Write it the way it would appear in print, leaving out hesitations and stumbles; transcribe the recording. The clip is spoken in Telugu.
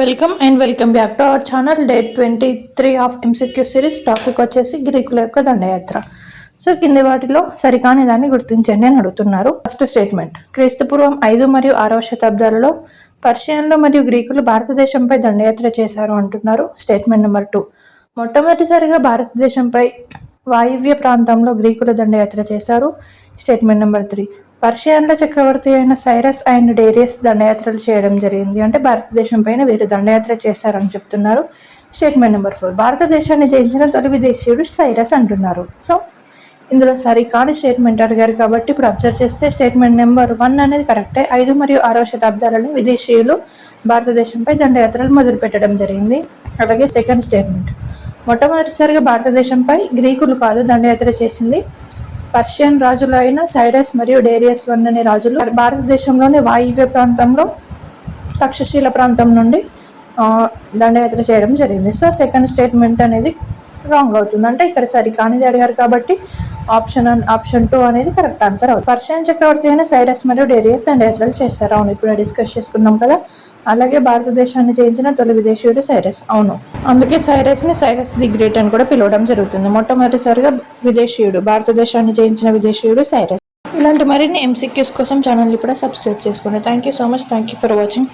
Welcome back to our channel. Date 23 of MCQ series. Topic వచ్చేసి గ్రీకుల యొక్క దండయాత్ర. సో కింది వాటిలో సరికాని దాన్ని గుర్తించండి అని అడుగుతున్నారు. ఫస్ట్ స్టేట్మెంట్, క్రీస్తుపూర్వం 5 మరియు 6వ శతాబ్దాలలో పర్షియన్లు మరియు గ్రీకులు భారతదేశంపై దండయాత్ర చేశారు అంటున్నారు. స్టేట్మెంట్ నెంబర్ 2, మొట్టమొదటిసారిగా భారతదేశంపై వాయువ్య ప్రాంతంలో గ్రీకుల దండయాత్ర చేశారు. స్టేట్మెంట్ నెంబర్ 3, పర్షియన్ల చక్రవర్తి అయిన సైరస్ అండ్ డేరియస్ దండయాత్రలు చేయడం జరిగింది. అంటే భారతదేశం పైన వీరు దండయాత్ర చేశారని చెప్తున్నారు. స్టేట్మెంట్ నెంబర్ 4, భారతదేశాన్ని జయించిన తొలి విదేశీయుడు సైరస్ అంటున్నారు. సో ఇందులో సరికాని స్టేట్మెంట్ అడిగారు కాబట్టి ఇప్పుడు అబ్జర్వ్ చేస్తే స్టేట్మెంట్ నెంబర్ 1 అనేది కరెక్టే. 5 మరియు 6వ శతాబ్దాలలో విదేశీయులు భారతదేశంపై దండయాత్రలు మొదలుపెట్టడం జరిగింది. అలాగే సెకండ్ స్టేట్మెంట్, మొట్టమొదటిసారిగా భారతదేశంపై గ్రీకులు కాదు దండయాత్ర చేసింది, పర్షియన్ రాజులు అయిన సైరస్ మరియు డేరియస్ అనే రాజులు భారతదేశంలోని వాయువ్య ప్రాంతంలో తక్షశిల ప్రాంతం నుండి దండయాత్ర చేయడం జరిగింది. సో సెకండ్ స్టేట్మెంట్ అనేది రాంగ్ అవుతుంది. అంటే ఇక్కడ సరికానిది అడిగారు కాబట్టి ఆప్షన్ 2 అనేది కరెక్ట్ ఆన్సర్ అవుతుంది. పర్షియన్ చక్రవర్తి అయిన సైరస్ మరియు డేరియస్ దండయాత్రలు చేశారు. అవును, ఇప్పుడు డిస్కస్ చేసుకున్నాం కదా. అలాగే భారతదేశాన్ని జయించిన తొలి విదేశీయుడు సైరస్. అవును, అందుకే సైరస్ని సైరస్ ది గ్రేట్ అని కూడా పిలవడం జరుగుతుంది. మొట్టమొదటిసారిగా విదేశీయుడు, భారతదేశాన్ని జయించిన విదేశీయుడు సైరస్. ఇలాంటి మరిన్ని MCQs కోసం ఛానల్ ఇప్పుడు సబ్స్క్రైబ్ చేసుకోండి. Thank you so much. Thank you for watching.